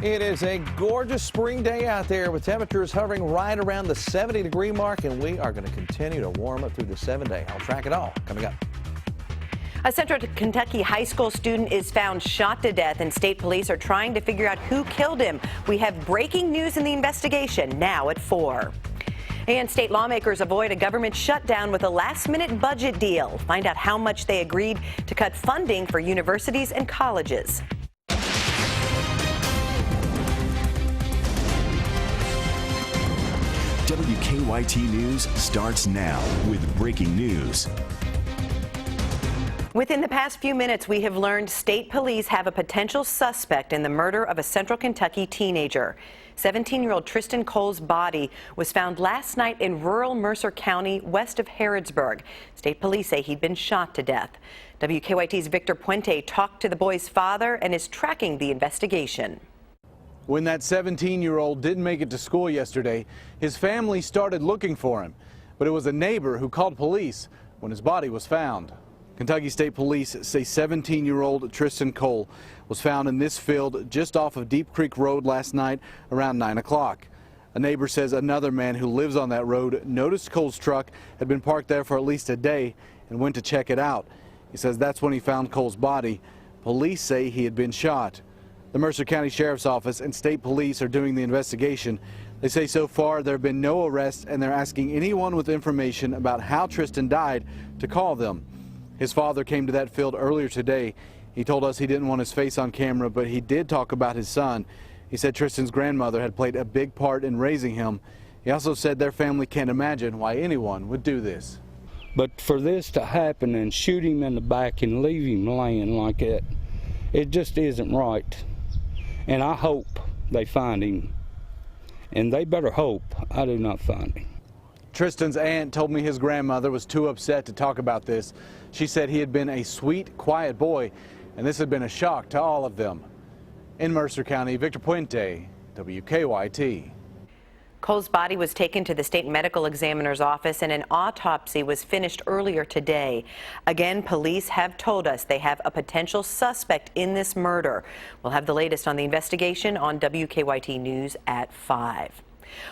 It is a gorgeous spring day out there with temperatures hovering right around the 70-degree mark, and we are going to continue to warm up through the 7-day. I'll track it all coming up. A Central Kentucky high school student is found shot to death, and state police are trying to figure out who killed him. We have breaking news in the investigation now at 4. And state lawmakers avoid a government shutdown with a last-minute budget deal. Find out how much they agreed to cut funding for universities and colleges. WKYT News starts now with breaking news. Within the past few minutes, we have learned state police have a potential suspect in the murder of a Central Kentucky teenager. 17-year-old Tristan Cole's body was found last night in rural Mercer County, west of Harrodsburg. State police say he'd been shot to death. WKYT's Victor Puente talked to the boy's father and is tracking the investigation. When that 17-year-old didn't make it to school yesterday, his family started looking for him. But it was a neighbor who called police when his body was found. Kentucky State Police say 17-year-old Tristan Cole was found in this field just off of Deep Creek Road last night around 9 o'clock. A neighbor says another man who lives on that road noticed Cole's truck had been parked there for at least a day and went to check it out. He says that's when he found Cole's body. Police say he had been shot. The Mercer County Sheriff's Office and state police are doing the investigation. They say so far there have been no arrests, and they're asking anyone with information about how Tristan died to call them. His father came to that field earlier today. He told us he didn't want his face on camera, but he did talk about his son. He said Tristan's grandmother had played a big part in raising him. He also said their family can't imagine why anyone would do this. But for this to happen and shoot him in the back and leave him laying like that, it just isn't right. And I hope they find him. And they better hope I do not find him. Tristan's aunt told me his grandmother was too upset to talk about this. She said he had been a sweet, quiet boy, and this had been a shock to all of them. In Mercer County, Victor Puente, WKYT. Cole's body was taken to the state medical examiner's office, and an autopsy was finished earlier today. Again, police have told us they have a potential suspect in this murder. We'll have the latest on the investigation on WKYT News at 5.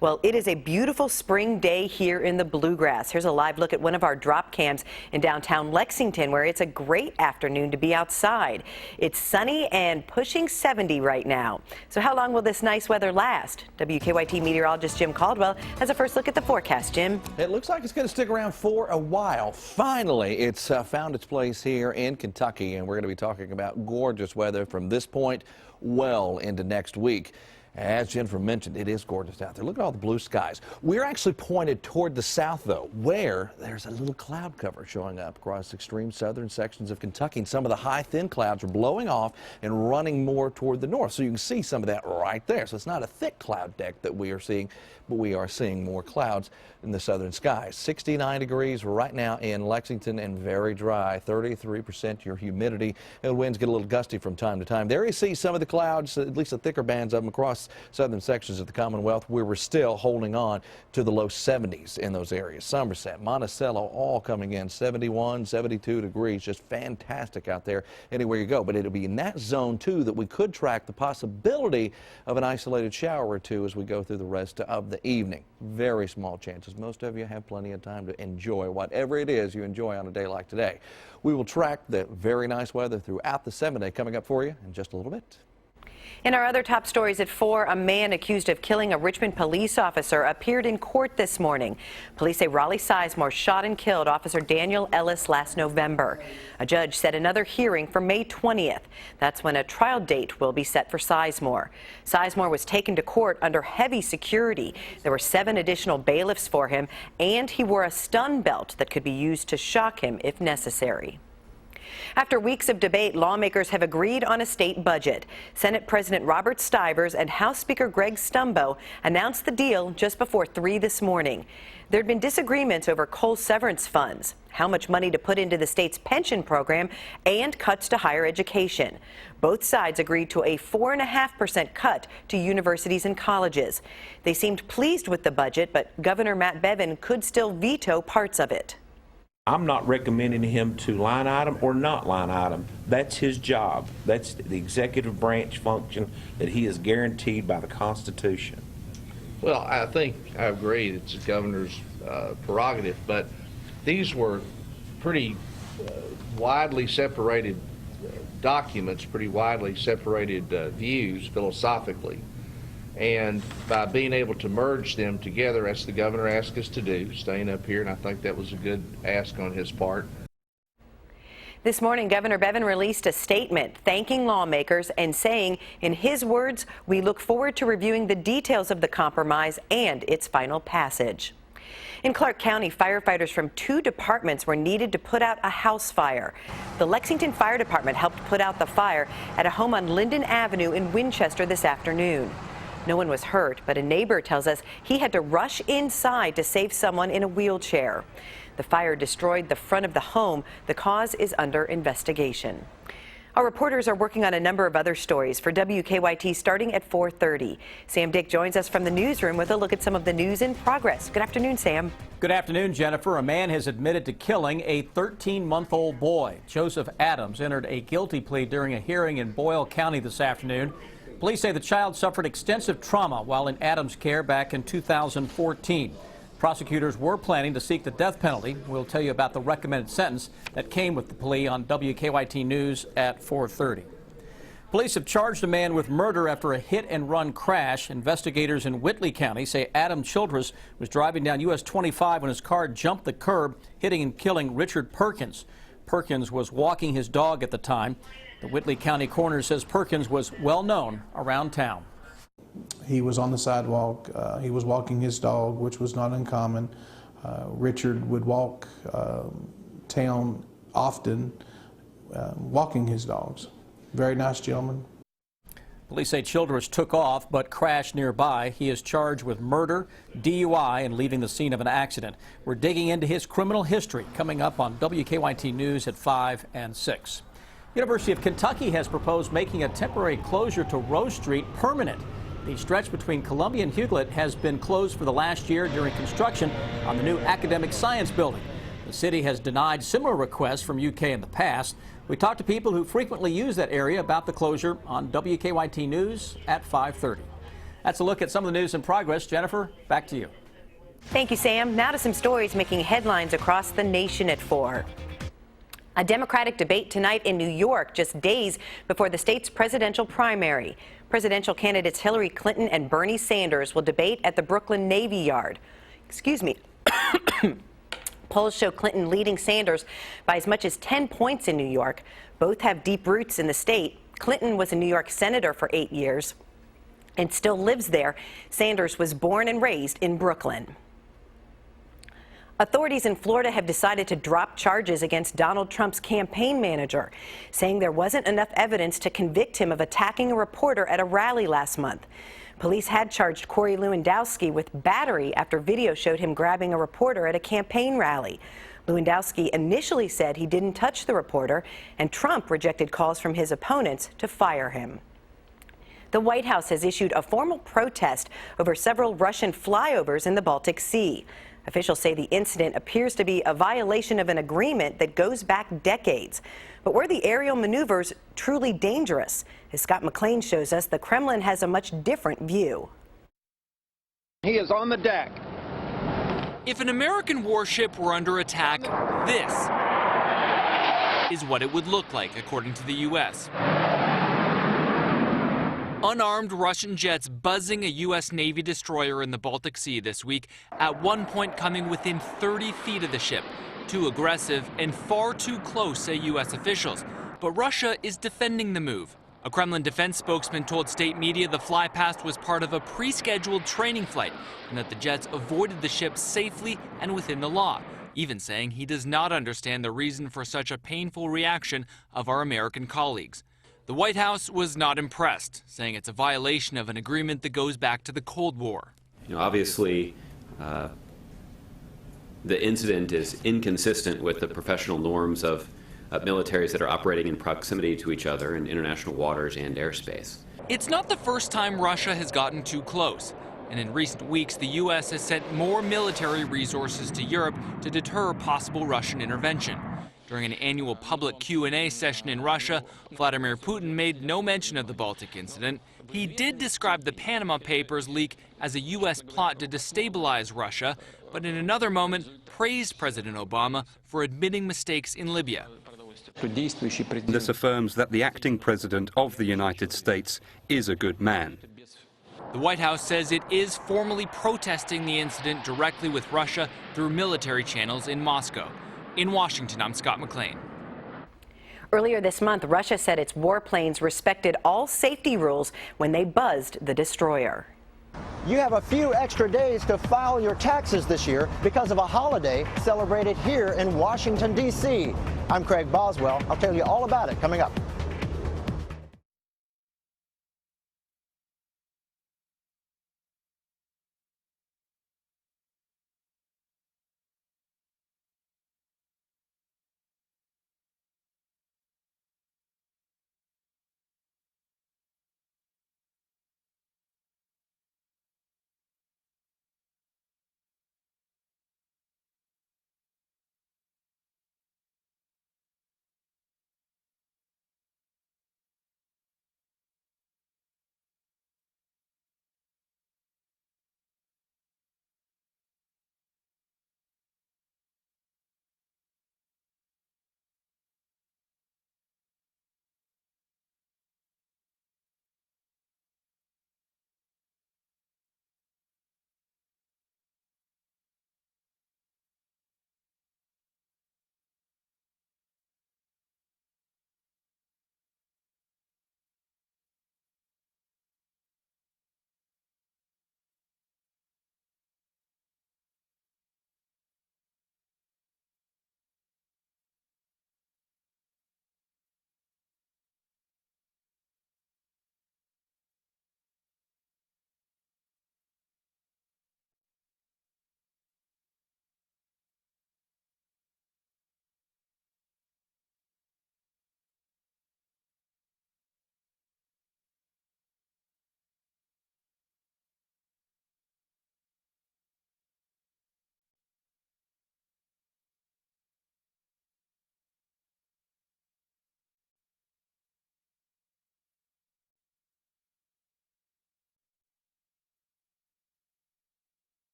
Well, it is a beautiful spring day here in the Bluegrass. Here's a live look at one of our drop cams in downtown Lexington, where it's a great afternoon to be outside. It's sunny and pushing 70 right now. So how long will this nice weather last? WKYT meteorologist Jim Caldwell has a first look at the forecast. Jim? It looks like it's going to stick around for a while. Finally, it's found its place here in Kentucky, and we're going to be talking about gorgeous weather from this point well into next week. As Jennifer mentioned, it is gorgeous out there. Look at all the blue skies. We're actually pointed toward the south, though, where there's a little cloud cover showing up across extreme southern sections of Kentucky. And some of the high, thin clouds are blowing off and running more toward the north. So you can see some of that right there. So it's not a thick cloud deck that we are seeing, but we are seeing more clouds in the southern skies. 69 degrees right now in Lexington and very dry. 33% your humidity. And winds get a little gusty from time to time. There you see some of the clouds, at least the thicker bands of them across southern sections of the Commonwealth, where we're still holding on to the low 70s in those areas. Somerset, Monticello, all coming in 71, 72 degrees. Just fantastic out there anywhere you go. But it'll be in that zone, too, that we could track the possibility of an isolated shower or two as we go through the rest of the evening. Very small chances. Most of you have plenty of time to enjoy whatever it is you enjoy on a day like today. We will track the very nice weather throughout the 7-day coming up for you in just a little bit. In our other top stories at 4, a man accused of killing a Richmond police officer appeared in court this morning. Police say Raleigh Sizemore shot and killed Officer Daniel Ellis last November. A judge set another hearing for May 20th. That's when a trial date will be set for Sizemore. Sizemore was taken to court under heavy security. There were 7 additional bailiffs for him, and he wore a stun belt that could be used to shock him if necessary. After weeks of debate, lawmakers have agreed on a state budget. Senate President Robert Stivers and House Speaker Greg Stumbo announced the deal just before 3 this morning. There had been disagreements over Cole severance funds, how much money to put into the state's pension program, and cuts to higher education. Both sides agreed to a 4.5% cut to universities and colleges. They seemed pleased with the budget, but Governor Matt Bevin could still veto parts of it. I'm not recommending him to line item or not line item. That's his job. That's the executive branch function that he is guaranteed by the Constitution. Well, I think I agree it's the governor's prerogative, but these were pretty widely separated documents, pretty widely separated views philosophically. And by being able to merge them together, as the governor asked us to do, staying up here, and I think that was a good ask on his part. This morning, Governor Bevin released a statement thanking lawmakers and saying, in his words, "We look forward to reviewing the details of the compromise and its final passage." In Clark County, firefighters from 2 departments were needed to put out a house fire. The Lexington Fire Department helped put out the fire at a home on Linden Avenue in Winchester this afternoon. No one was hurt, but a neighbor tells us he had to rush inside to save someone in a wheelchair. The fire destroyed the front of the home. The cause is under investigation. Our reporters are working on a number of other stories for WKYT starting at 4:30. Sam Dick joins us from the newsroom with a look at some of the news in progress. Good afternoon, Sam. Good afternoon, Jennifer. A man has admitted to killing a 13-month-old boy. Joseph Adams entered a guilty plea during a hearing in Boyle County this afternoon. Police say the child suffered extensive trauma while in Adams' care back in 2014. Prosecutors were planning to seek the death penalty. We'll tell you about the recommended sentence that came with the plea on WKYT News at 4:30. Police have charged a man with murder after a hit-and-run crash. Investigators in Whitley County say Adam Childress was driving down US 25 when his car jumped the curb, hitting and killing Richard Perkins. Perkins was walking his dog at the time. The Whitley County coroner says Perkins was well known around town. He was on the sidewalk. He was walking his dog, which was not uncommon. Richard would walk town often, walking his dogs. Very nice gentleman. Police say Childress took off but crashed nearby. He is charged with murder, DUI, and leaving the scene of an accident. We're digging into his criminal history coming up on WKYT News at 5 and 6. University of Kentucky has proposed making a temporary closure to Rose Street permanent. The stretch between Columbia and Hewlett has been closed for the last year during construction on the new academic science building. The city has denied similar requests from UK in the past. We talked to people who frequently use that area about the closure on WKYT News at 5:30. That's a look at some of the news in progress. Jennifer, back to you. Thank you, Sam. Now to some stories making headlines across the nation at 4. A Democratic debate tonight in New York, just days before the state's presidential primary. Presidential candidates Hillary Clinton and Bernie Sanders will debate at the Brooklyn Navy Yard. Excuse me. Polls show Clinton leading Sanders by as much as 10 points in New York. Both have deep roots in the state. Clinton was a New York senator for 8 years and still lives there. Sanders was born and raised in Brooklyn. Authorities in Florida have decided to drop charges against Donald Trump's campaign manager, saying there wasn't enough evidence to convict him of attacking a reporter at a rally last month. Police had charged Corey Lewandowski with battery after video showed him grabbing a reporter at a campaign rally. Lewandowski initially said he didn't touch the reporter, and Trump rejected calls from his opponents to fire him. The White House has issued a formal protest over several Russian flyovers in the Baltic Sea. Officials say the incident appears to be a violation of an agreement that goes back decades. But were the aerial maneuvers truly dangerous? As Scott McLean shows us, the Kremlin has a much different view. He is on the deck. If an American warship were under attack, this is what it would look like, according to the U.S. Unarmed Russian jets buzzing a U.S. Navy destroyer in the Baltic Sea this week, at one point coming within 30 feet of the ship. Too aggressive and far too close, say U.S. officials. But Russia is defending the move. A Kremlin defense spokesman told state media the flypast was part of a pre-scheduled training flight and that the jets avoided the ship safely and within the law, even saying he does not understand the reason for such a painful reaction of our American colleagues. The White House was not impressed, saying it's a violation of an agreement that goes back to the Cold War. Obviously, the incident is inconsistent with the professional norms of militaries that are operating in proximity to each other in international waters and airspace. It's not the first time Russia has gotten too close. And in recent weeks, the U.S. has sent more military resources to Europe to deter possible Russian intervention. During an annual public Q&A session in Russia, Vladimir Putin made no mention of the Baltic incident. He did describe the Panama Papers leak as a U.S. plot to destabilize Russia, but in another moment praised President Obama for admitting mistakes in Libya. This affirms that the acting president of the United States is a good man. The White House says it is formally protesting the incident directly with Russia through military channels in Moscow. In Washington, I'm Scott McLean. Earlier this month, Russia said its warplanes respected all safety rules when they buzzed the destroyer. You have a few extra days to file your taxes this year because of a holiday celebrated here in Washington, D.C. I'm Craig Boswell. I'll tell you all about it coming up.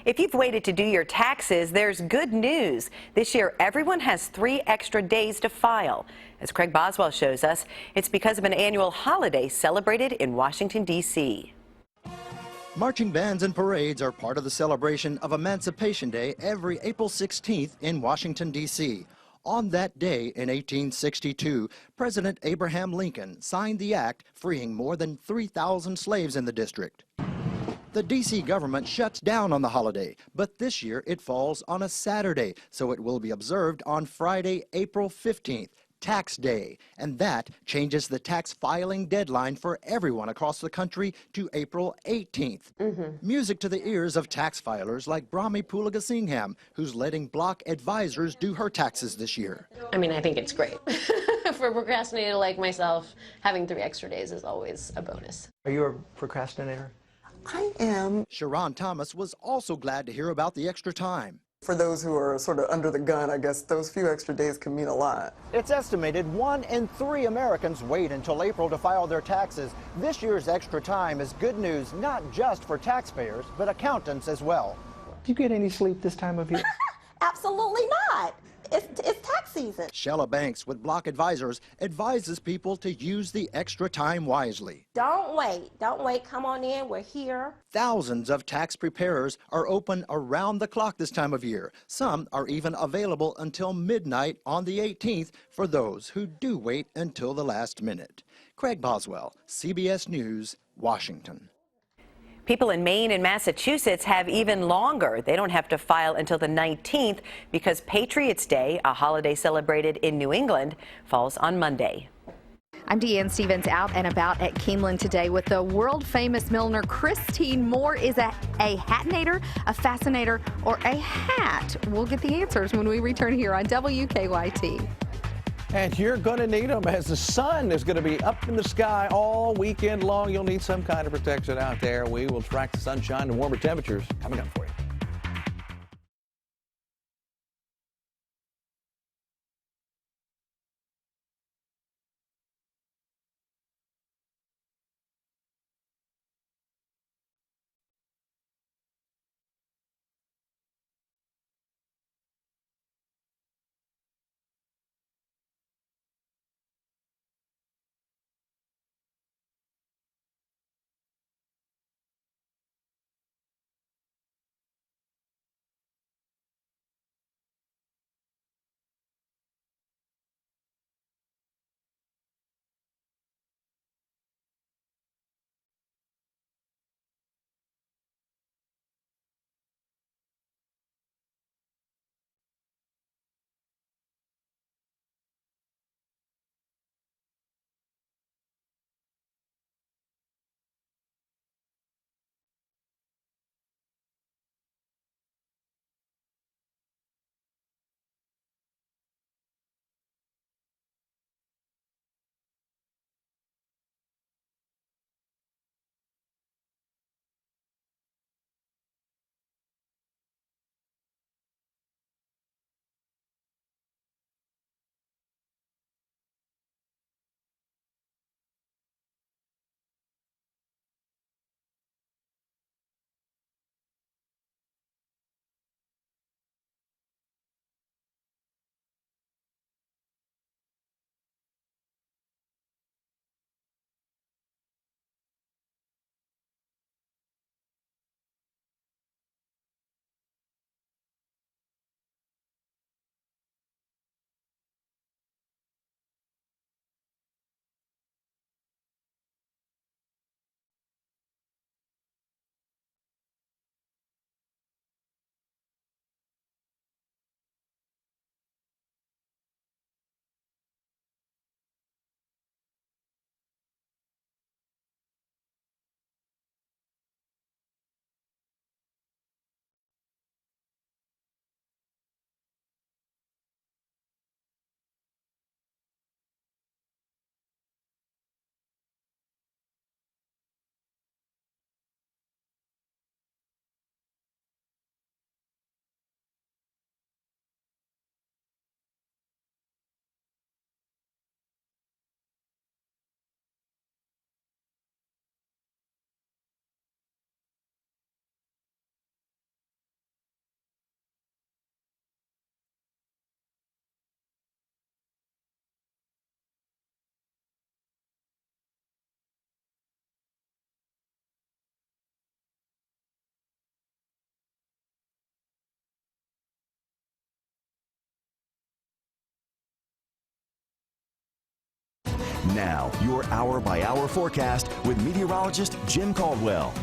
If you've waited to do your taxes, there's good news. This year, everyone has 3 extra days to file. As Craig Boswell shows us, it's because of an annual holiday celebrated in Washington, D.C. Marching bands and parades are part of the celebration of Emancipation Day every April 16th in Washington, D.C. On that day in 1862, President Abraham Lincoln signed the act freeing more than 3,000 slaves in the district. The D.C. government shuts down on the holiday, but this year it falls on a Saturday, so it will be observed on Friday, April 15th, Tax Day, and that changes the tax filing deadline for everyone across the country to April 18th. Music to the ears of tax filers like Brahmi Pulagasingham, who's letting block advisors do her taxes this year. I mean, I think it's great. For a procrastinator like myself, having 3 extra days is always a bonus. Are you a procrastinator? I am. Sharon Thomas was also glad to hear about the extra time. For those who are sort of under the gun, I guess those few extra days can mean a lot. It's estimated 1 in 3 Americans wait until April to file their taxes. This year's extra time is good news not just for taxpayers, but accountants as well. Do you get any sleep this time of year? Absolutely not. It's tax season. Shella Banks with Block Advisors advises people to use the extra time wisely. Don't wait. Don't wait. Come on in. We're here. Thousands of tax preparers are open around the clock this time of year. Some are even available until midnight on the 18th for those who do wait until the last minute. Craig Boswell, CBS News, Washington. People in Maine and Massachusetts have even longer. They don't have to file until the 19th because Patriots Day, a holiday celebrated in New England, falls on Monday. I'm Deanne Stevens out and about at Keeneland today with the world-famous milliner Christine Moore. Is a hatinator, a fascinator, or a hat? We'll get the answers when we return here on WKYT. And you're going to need them as the sun is going to be up in the sky all weekend long. You'll need some kind of protection out there. We will track the sunshine and warmer temperatures coming up for you. Now, your hour-by-hour forecast with meteorologist Jim Caldwell.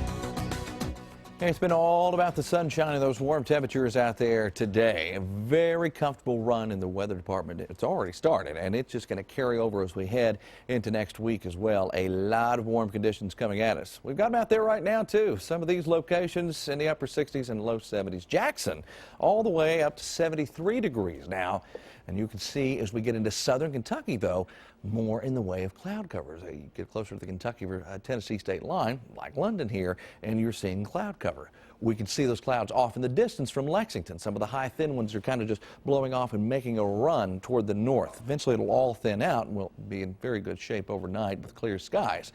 It's been all about the sunshine and those warm temperatures out there today. A very comfortable run in the weather department. It's already started, and it's just going to carry over as we head into next week as well. A lot of warm conditions coming at us. We've got them out there right now, too. Some of these locations in the upper 60s and low 70s. Jackson, all the way up to 73 degrees now. And you can see as we get into southern Kentucky, though, more in the way of cloud covers. You get closer to the Kentucky-Tennessee state line, like London here, and you're seeing cloud cover. We can see those clouds off in the distance from Lexington. Some of the high, thin ones are kind of just blowing off and making a run toward the north. Eventually, it'll all thin out, and we'll be in very good shape overnight with clear skies.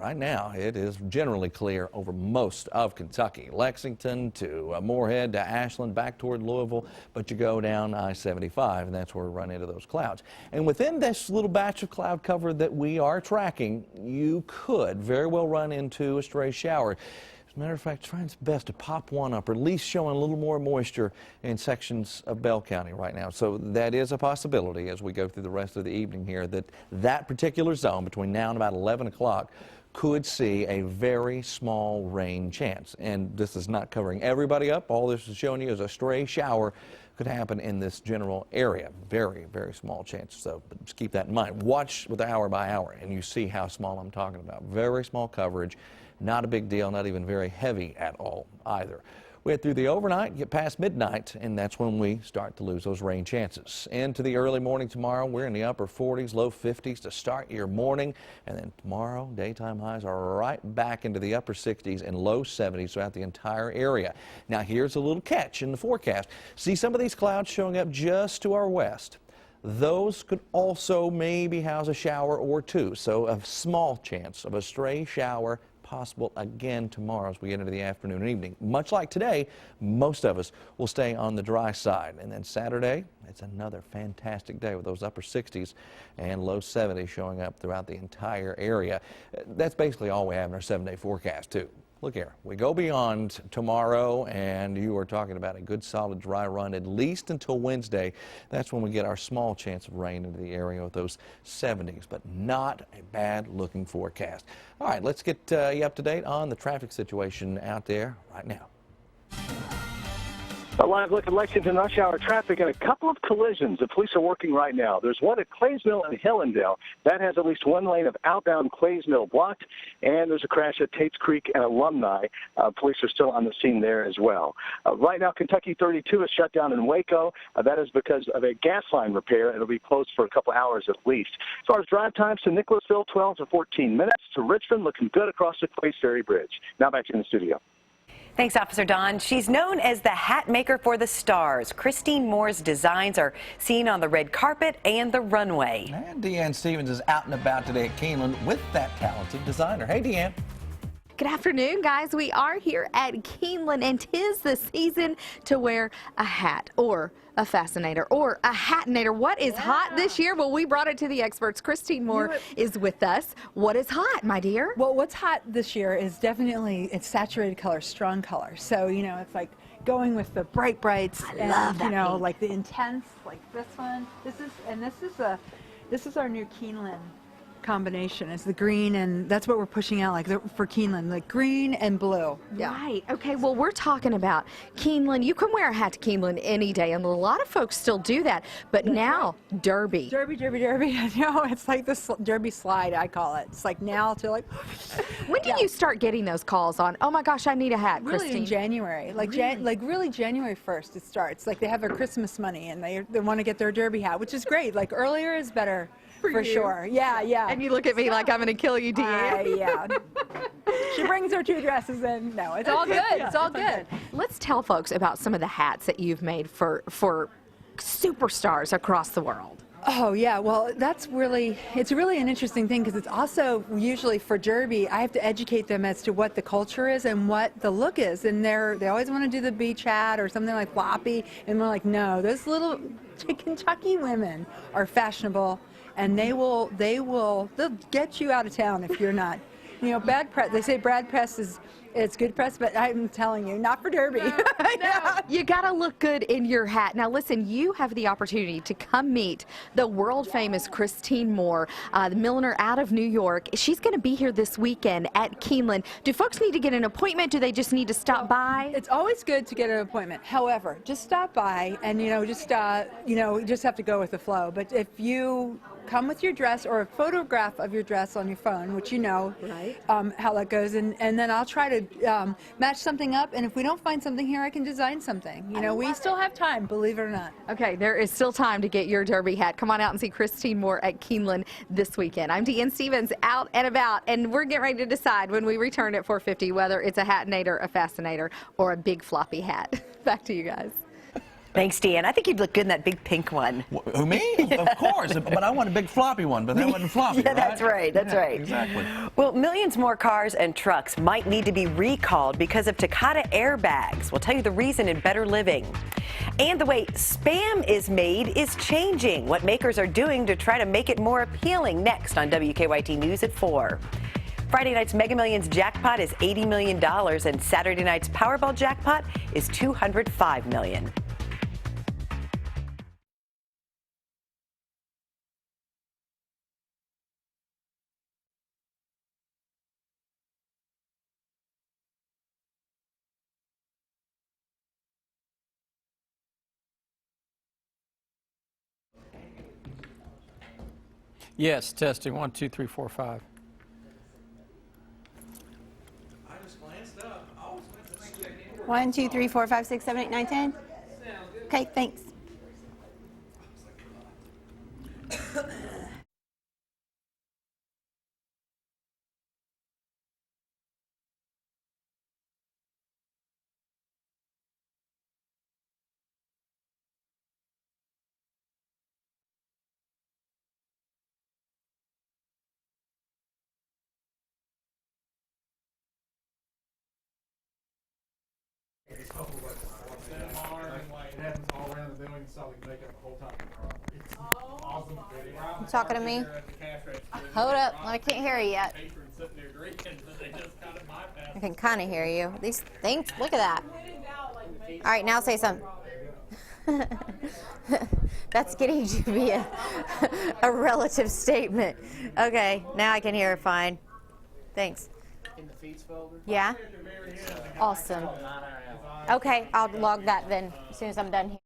Right now, it is generally clear over most of Kentucky. Lexington to Moorhead to Ashland, back toward Louisville, but you go down I-75, and that's where we run into those clouds. And within this little batch of cloud cover that we are tracking, you could very well run into a stray shower. As a matter of fact, trying its best to pop one up, or at least showing a little more moisture in sections of Bell County right now. So that is a possibility as we go through the rest of the evening here, that particular zone between now and about 11 o'clock could see a very small rain chance. And this is not covering everybody up. All this is showing you is a stray shower could happen in this general area. Very, very small chance. So just keep that in mind. Watch with hour by hour, and you see how small I'm talking about. Very small coverage. Not a big deal, not even very heavy at all either. We head through the overnight, get past midnight, and that's when we start to lose those rain chances. Into the early morning tomorrow, we're in the upper 40s, low 50s to start your morning. And then tomorrow, daytime highs are right back into the upper 60s and low 70s throughout the entire area. Now, here's a little catch in the forecast. See some of these clouds showing up just to our west. Those could also maybe house a shower or two, so a small chance of a stray shower possible again tomorrow as we get into the afternoon and evening. Much like today, most of us will stay on the dry side. And then Saturday, it's another fantastic day with those upper 60s and low 70s showing up throughout the entire area. That's basically all we have in our 7-day forecast, too. Look here, we go beyond tomorrow, and you are talking about a good solid dry run at least until Wednesday. That's when we get our small chance of rain into the area with those 70s, but not a bad looking forecast. All right, let's get you up to date on the traffic situation out there right now. A live look at Lexington rush hour traffic and a couple of collisions. The police are working right now. There's one at Claysmill and Hillendale. That has at least one lane of outbound Claysmill blocked. And there's a crash at Tates Creek and Alumni. Police are still on the scene there as well. Right now, Kentucky 32 is shut down in Waco. That is because of a gas line repair. It'll be closed for a couple hours at least. As far as drive times to Nicholasville, 12 to 14 minutes. To Richmond, looking good across the Clays Ferry Bridge. Now back to the studio. Thanks, Officer Don. She's known as the hat maker for the stars. Christine Moore's designs are seen on the red carpet and the runway. And Deanne Stevens is out and about today at Keeneland with that talented designer. Hey, Deanne. Good afternoon, guys. We are here at Keeneland, and 'tis the season to wear a hat or a fascinator or a hatinator. What is hot this year? Well, we brought it to the experts. Christine Moore is with us. What is hot, my dear? Well, what's hot this year is definitely it's saturated color, strong color. So, you know, it's like going with the brights I and, love that you know, pink. like the intense, like this one. This is our new Keeneland combination. It's the green, and that's what we're pushing out, like for Keeneland, like green and blue. Yeah. Right. Okay. Well, we're talking about Keeneland. You can wear a hat to Keeneland any day, and a lot of folks still do that. But now, Derby. Derby. No, it's like this Derby slide, I call it. It's like now to like. When do you start getting those calls on? Oh my gosh, I need a hat, Really Christine? in January, like really January 1st it starts. Like they have their Christmas money and they want to get their Derby hat, which is great. Like earlier is better. For sure. Yeah. And you look at me like I'm going to kill you, Deanne. Yeah. She brings her 2 dresses in. No, it's all good. It's all good. Let's tell folks about some of the hats that you've made for superstars across the world. Oh yeah, well it's really an interesting thing because it's also usually for Derby I have to educate them as to what the culture is and what the look is, and they always want to do the beach hat or something like floppy, and we're like, no, those little Kentucky women are fashionable, and they'll get you out of town if you're not bad press. They say bad press it's good press, but I'm telling you, not for Derby. No, you got to look good in your hat. Now, listen, you have the opportunity to come meet the world famous Christine Moore, the milliner out of New York. She's going to be here this weekend at Keeneland. Do folks need to get an appointment? Do they just need to stop by? It's always good to get an appointment. However, just stop by and, you just have to go with the flow. But if you come with your dress or a photograph of your dress on your phone, which right. How that goes, and then I'll try to match something up, and if we don't find something here, I can design something. We still have time, believe it or not. Okay, there is still time to get your Derby hat. Come on out and see Christine Moore at Keeneland this weekend. I'm Deanne Stevens, out and about, and we're getting ready to decide when we return at 4:50 whether it's a hatinator, a fascinator, or a big floppy hat. Back to you guys. Thanks, Deanne. I think you'd look good in that big pink one. Who, me? Of course, but I want a big floppy one, but that wasn't floppy, Yeah, that's right. That's right. Exactly. Well, millions more cars and trucks might need to be recalled because of Takata airbags. We'll tell you the reason in Better Living. And the way Spam is made is changing. What makers are doing to try to make it more appealing next on WKYT News at 4. Friday night's Mega Millions jackpot is $80 million, and Saturday night's Powerball jackpot is $205 million. Yes, testing 1, 2, 3, 4, 5. I just glanced up. 1, 2, 3, 4, 5, 6, 7, 8, 9, 10. Okay, thanks. You talking to me? Hold up, I can't hear you yet. I can kind of hear you. These things, look at that. All right, now say something. That's getting to be a relative statement. Okay, now I can hear it fine. Thanks. In the feeds folder? Yeah? Awesome. Okay, I'll log that then as soon as I'm done here.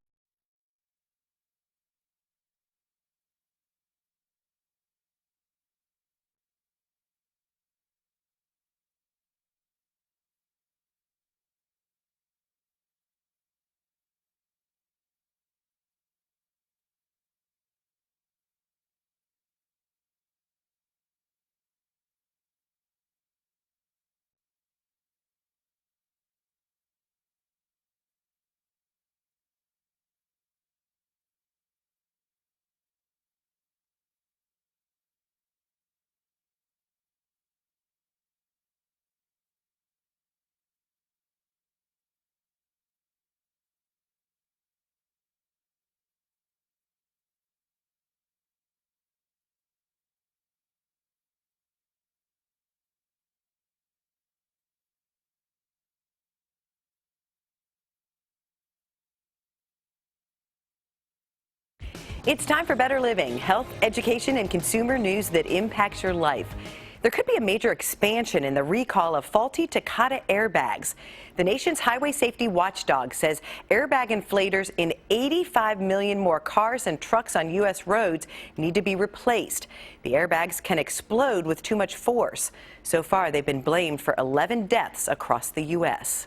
It's time for Better Living, health, education, and consumer news that impacts your life. There could be a major expansion in the recall of faulty Takata airbags. The nation's highway safety watchdog says airbag inflators in 85 million more cars and trucks on U.S. roads need to be replaced. The airbags can explode with too much force. So far, they've been blamed for 11 deaths across the U.S.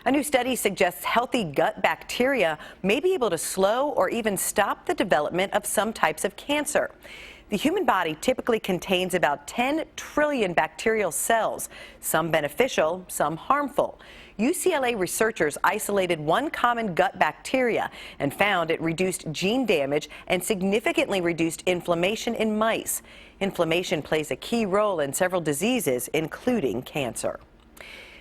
A new study suggests healthy gut bacteria may be able to slow or even stop the development of some types of cancer. The human body typically contains about 10 trillion bacterial cells, some beneficial, some harmful. UCLA researchers isolated one common gut bacteria and found it reduced gene damage and significantly reduced inflammation in mice. Inflammation plays a key role in several diseases, including cancer.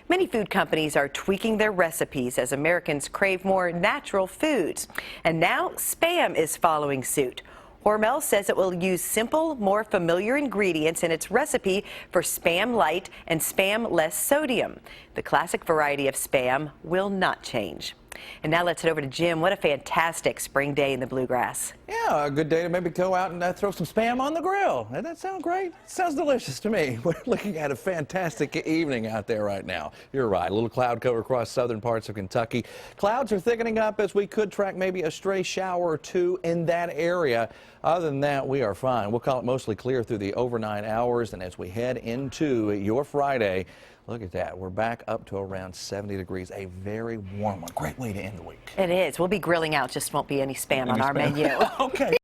Many food companies are tweaking their recipes as Americans crave more natural foods. And now Spam is following suit. Hormel says it will use simple, more familiar ingredients in its recipe for Spam Light and Spam Less Sodium. The classic variety of Spam will not change. And now let's head over to Jim. What a fantastic spring day in the Bluegrass. Yeah, a good day to maybe go out and throw some Spam on the grill. Doesn't that sound great? Sounds delicious to me. We're looking at a fantastic evening out there right now. You're right, a little cloud cover across southern parts of Kentucky. Clouds are thickening up as we could track maybe a stray shower or two in that area. Other than that, we are fine. We'll call it mostly clear through the overnight hours, and as we head into your Friday, look at that. We're back up to around 70 degrees. A very warm one. Great way to end the week. It is. We'll be grilling out. Just won't be any spam on our menu. Okay.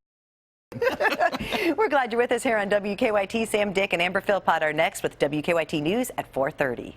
We're glad you're with us here on WKYT. Sam, Dick, and Amber Philpott are next with WKYT News at 4:30.